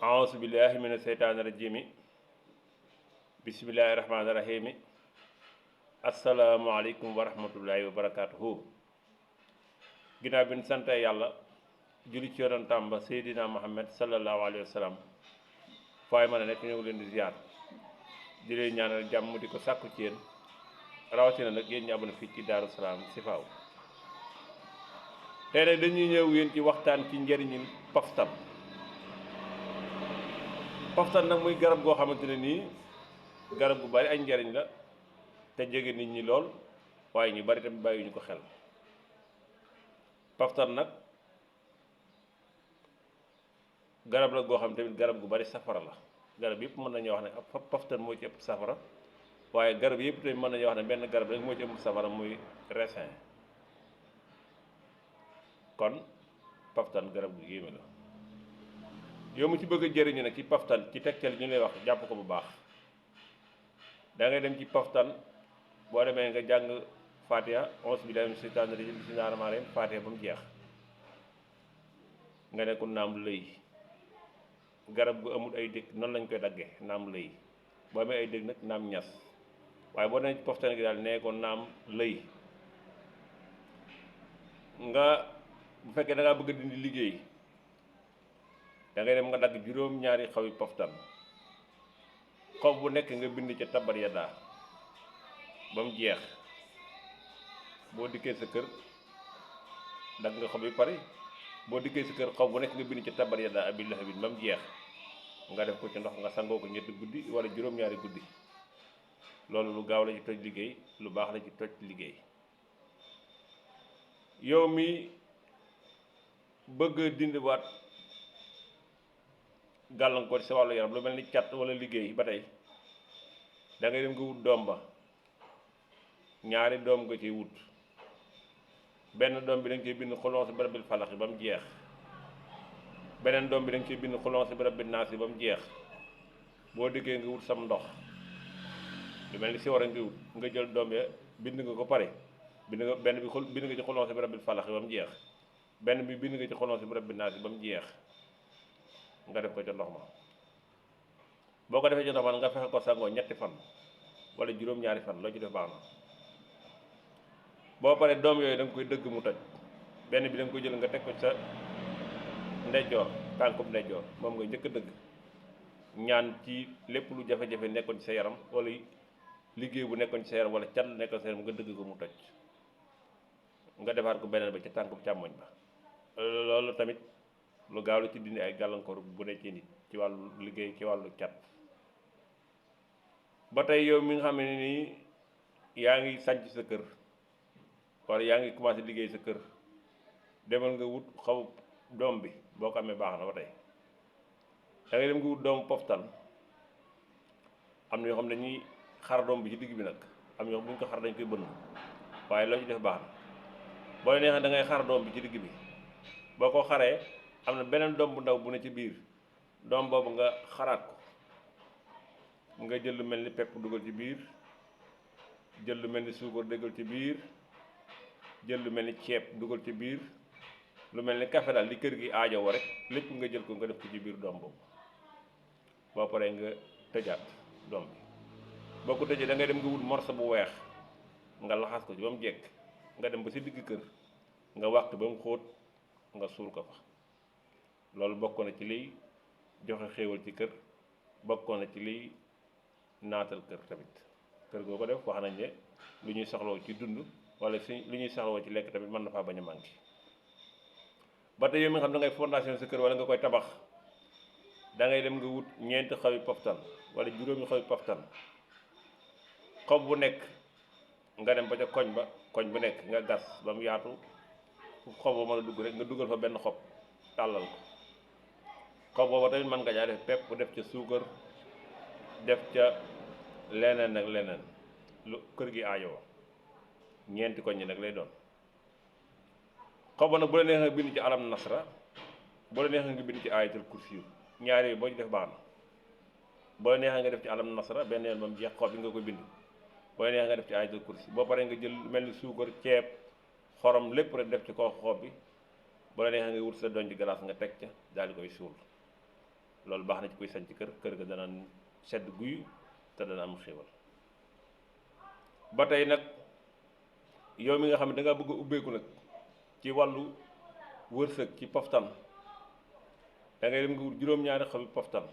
aousu billahi mina seytaani rajimi bismillahi rahmaani rahimi asalaamualeykum wa rahmatullahi wa barakaatuhu. Ginnaaw bi ñu sante yàlla julli ci yonentam ba Seydina Muhammad sallallahu alayhi wa sallam faaye mën a nekk ñoo ngi leen di ziar di leen ñaanal jàmm di ko sàkku ci yéen rawatina nag yéen ñu abonné fii ci Daaru Salaam Sifaaw. tey nag dañuy ñëw yéen ci waxtaan ci njëriñul paftan. paftan nag muy garab goo xamante ne nii garab gu bari ay njariñ la te jege nit ñi lool waaye ñu bari tamit bàyyi ñu ko xel. paftan nag garab la goo xam tamit garab gu bari safara la. garab yëpp mën nañu wax ne ab paftan moo ci ëpp safara waaye garab yëpp tamit mën nañu wax ne benn garab rek moo ci ëpp safara muy raisin. kon paftan garab gu yéeme la. yow mu ci bëgg a jëriñu nag ci paftan ci tegtal ñu lay wax jàpp ko bu baax da ngay dem ci paftan boo demee nga jàng Fatiha auzu billaahi mina sheytaani rajiim bismillaahi rahmaani rahiim Fatiha ba mu jeex nga ne ko naam lëy. garab gu amul ay dëkk noonu lañ koy daggee naam lëy boo amee ay dëkk nag naam ñas waaye boo demee ci paftan gi daal nee ko naam lëy. nga bu fekkee da ngaa bëgg a dindi liggéey da ngay dem nga dagg juróom-ñaari xawi paftan xob bu nekk nga bind ca tabar yadaa ba mu jeex boo dikkee sa kër dagg nga xob yi pare boo dikkee sa kër xob bu nekk nga bind ca tabar yadaa abi lahabin ba mu jeex nga def ko ci ndox nga sangoo ko ñetti guddi wala juróom-ñaari guddi. loolu lu gaaw la ci toj liggéey lu baax la ci toj liggéey. yow mi bëgg a dindiwaat gàllankoor ci sa wàllu yaram lu mel ni cat wala liggéey ba tey da ngay dem nga wut doom ba ñaari doom nga ciy wut benn doom bi da nga ciy bind xulon si barabil falaxi ba mu jeex beneen doom bi da nga ciy bind xulon si barabil naasi ba mu jeex boo dikkee nga wut sam ndox lu mel ni si war a nga wut nga jël doom ya bind nga ko pare bind nga benn bi bind nga ci xulon si barabil falaxi ba mu jeex benn bi bind nga ci xulon si barabil naasi ba mu jeex nga def ko ca ndox ma boo ko defee ca ndox ma nga fexe ko sangoo ñetti fan wala juróom-ñaari fan loo ci def baax na. boo paree doom yooyu da nga koy dëgg mu toj benn bi da nga koy jël nga teg ko sa ndeyjoor tànkub ndeyjoor moom nga njëkk a dëgg ñaan ci lépp lu jafe-jafe nekkoon ci sa yaram wala liggéey bu nekkoon ci sa yaram wala cat lu nekkoon ci sa yaram nga dëgg ko mu toj nga defaat ko beneen ba ca tànkub càmmoñ ba. loolu tamit lu gaaw la ci dindi ay gàllankoor bu nekkee nit ci wàllu liggéey ci wàllu cat. ba tey yow mi nga xam ne nii yaa ngi sanc sa kër wala yaa ngi commencé liggéey sa kër demal nga wut xaw doom bi boo ko amee baax na ba tey da ngay dem nga wut doomu poftan am na yoo xam ne dañuy xar doom bi ci digg bi nag am ñoo xam bu ñu ko xar dañ koy bënn waaye loo ci def baax na boo neexee da ngay xar doom bi ci digg bi boo ko xaree am na beneen doom bu ndaw bu ne ci biir doom boobu nga xaraat ko nga jël lu mel ni pepp dugal ci biir jël lu mel ni suukar déggal ci biir jël lu mel ni ceeb dugal ci biir lu mel ni café daal li kër gi aajowoo rek lépp nga jël ko nga def ko ci biir doom boobu boo paree nga tëjaat doom bi boo ko tëjee da ngay dem nga wut morso bu weex nga laxas ko ci ba mu jekk nga dem ba si digg kër nga wàq ba mu xóot nga suul ko fa. loolu bokkoon na ci liy joxe xéewal ci kër bokkoon na ci liy naatal kër tamit kër goo ko def wax nañ ne lu ñuy soxlawoo ci dund wala lu ñuy soxlawoo ci lekk tamit mën na faa bañ a manqué. ba tey yow mi nga xam da ngay fondation sa kër wala nga koy tabax da ngay dem nga wut ñeenti xawi poftan wala juróomi xawi poftan xob bu nekk nga dem ba ca koñ bu nekk nga gas ba mu yaatu fu xob ba mën a dugg rek nga dugal fa benn xob tàllal ko xob booba tamit mën nga jaa def pepp def ca suukar def ca leneen ak leneen lu kër gi aajowoo ñeenti koñ ñi nag lay doon. xob ba nag bu la neexee nga bind ci alam nasra bu la neexee nga bind ci ayatul kursi yu ñaar yooyu boo ci def baax na. bu la neexee nga def ci alam nasra benn yoon ba mu jeex xob bi nga koy bind bu la neexee nga def ci ayatul kursi boo paree nga jël mel ni suukar ceeb xorom lépp rek def ci kaw xob bi bu la neexee nga wut sa doñ di glace nga teg ca daal di koy suul loolu baax na ci kuy sañ ci kër ga dana sedd guy te dana am xéewal. ba tey nag yow mi nga xam ne da nga bëgg a ubbeeku nag ci wàllu wërsëg ci poftan da ngay dem nga wut juróom-ñaari xobi poftan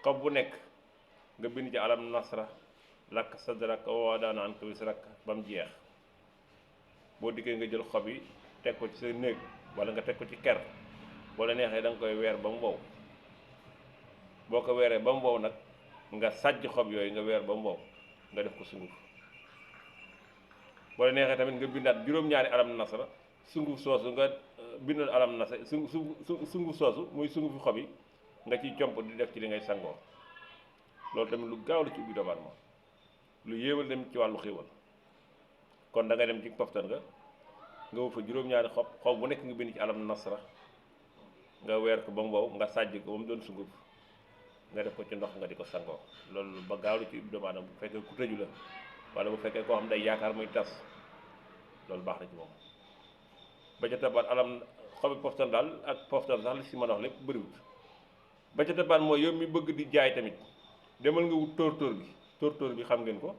xob bu nekk nga bind ci alam nasra lakk sadrak wa wada'na anka wisrak ba mu jeex. boo dikkee nga jël xob yi teg ko ci sa néeg wala nga teg ko ci ker boo la neexee da nga koy weer ba mu wow. boo ko weeree ba mu wow nag nga sàjj xob yooyu nga weer ba mu wow nga def ko sunguf. boo la neexee tamit nga bindaat juróom-ñaari alam nasra sunguf soosu nga bindoon alam nasra sunguf soosu muy sungufi xob yi nga ciy comp di def ci li ngay sangoo. loolu tamit lu gaaw la ci ubbi doomu aadama lu yéewal dem ci wàllu xéewal. kon da ngay dem ci poftan nga wut fa juróom-ñaari xob bu nekk nga bind ci alam nasra nga weer ko ba mu wow nga sàjj ko ba mu doon sunguf nga def ko ci ndox nga di ko sangoo. loolu ba gaaw la ci ubbi doomu aadama bu fekkee ku tëju la wala bu fekkee koo xam day yaakaar muy tas loolu baax na ci moom. ba ca tabaat alam xobi poftan daal ak poftan sax li si mën a wax lépp bëriwut. ba ca tabaat mooy yow mi bëgg di jaay tamit demal nga wut tóor-tóor bi xam ngeen ko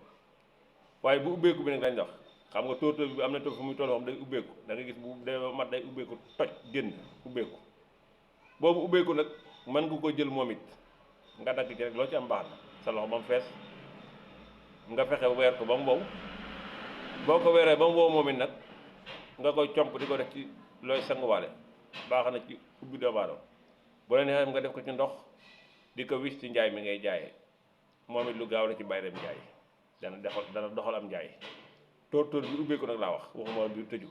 waaye bu ubbeeku bi nag lañ wax. xam nga tóor bi am na tóor fu muy toll xam day ubbeeku da nga gis bu dee mat day ubbeeku toj génn ubbeeku boobu ubbeeku nag mën nga ko jël moom it nga dagg ci rek loo ci am baax na sa loxo ba mu fees nga fexe weer ko ba mu wow. boo ko weeree ba mu wow moom it nag nga koy comp di ko def ci looy sanguwaale baax na ci ubbi doomu aadama bu la neexee nga def ko ci ndox di ko wis ci njaay mi ngay jaayee moom it lu gaaw la ci bayreem njaay dana doxal am njaay. tóor bi ubbeeku nag laa wax waxuma bi tëju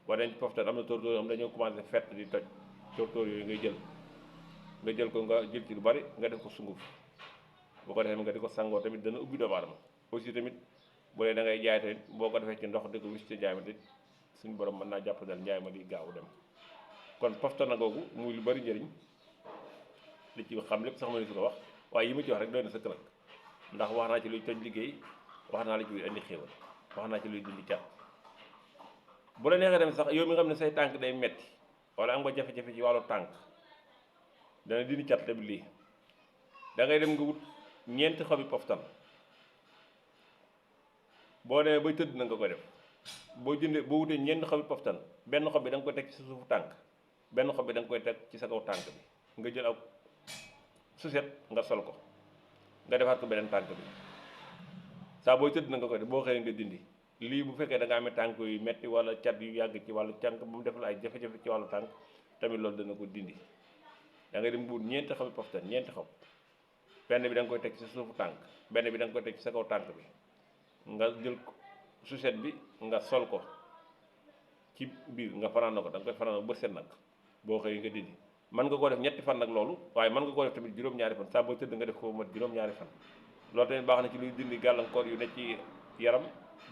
boo denc poftan am na tóor yoo xam dañoo commencé fett di toj tóor yooyu nga jël ko nga jël ci lu bari nga def ko sunguf boo ko defee nga di ko sangoo tamit dana ubbi doomu aadama. aussi tamit bu dee da ngay jaay tamit boo ko defee ci ndox di ko wis ci jaay ma te suñu borom mën naa jàpp dal njaay ma di gaaw dem. kon poftan na googu muy lu bari njëriñ li ci xam lépp sax ma ne su ko wax waaye yi ma ci wax rek doy na sa kër ndax wax naa ci luy toj liggéey wax naa la ci luy indi xéewal wax naa ci luy dindi cat. bu la neexee dem sax yow mi nga xam ne say tànk day metti wala am nga jafe-jafe ci wàllu tànk dana dindi cat tamit lii da ngay dem nga wut ñeenti xobi poftan boo demee bay tëdd na nga ko def boo wutee ñeenti xobi poftan benn xob bi da nga koy teg ci sa suufu tànk benn xob bi da nga koy teg ci sa kaw tànk bi nga jël ak suset nga sol ko nga defaat ko beneen tànk bi saa booy tëdd na nga koy def boo xëyee nga dindi. lii bu fekkee da nga amee tànk yu metti wala cat yu yàgg ci wàllu tànk ba mu def la ay jafe-jafe ci wàllu tànk tamit loolu dana ko dindi. da ngay dem buut ñeenti xobi poftan ñeenti xob benn bi da nga koy teg ci sa suufu tànk benn bi da nga koy teg ci sa kaw tànk bi nga jël suset bi nga sol ko ci biir nga fanaan na ko da nga koy fanaan ba set nag boo xëyee nga dindi. mën nga koo def ñetti fan nag loolu waaye mën nga koo def tamit juróom-ñaari fan saa booy tëdd nga def ko mat juróom-ñaari fan. loolu tamit baax na ci luy dindi gàllankoor yu ne ci yaram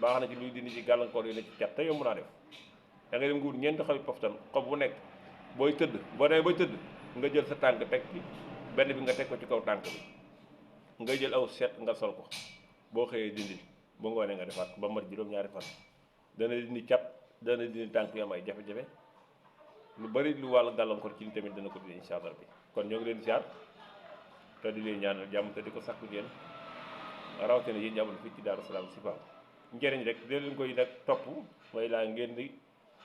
baax na ci luy dindi ci gàllankoor yu ne ci cat te yomb naa def. da ngay dem nga wut ñeenti xobi poftan xob bu nekk booy tëdd boo demee bay tëdd nga jël sa tànk teg ci benn bi nga teg ko ci kaw tànk bi nga jël aw set nga sol ko boo xëyee dindi bu ngoonee nga defaat ko ba mat juróom-ñaari fan. dana dindi cat dana dindi tànk yu am ay jafe-jafe lu bari lu wàllu gàllankoor ci li tamit dana ko dindi incha allah bi. kon ñoo ngi leen di siyaar te di leen ñaanal jàmm te di ko sakku yéen rawatina yéen jàmm fii ci Daaru Salaam Chifa njëriñ rek dee leen koy nag topp mooy laa ngeen di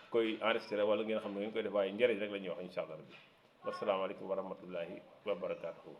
koy enregistré wala ngeen xam ne ngeen koy def waaye njëriñ rek la ñuy wax incha allah bi. wasalaamaaleykum wa rahmatullahi wa barakaatuhu.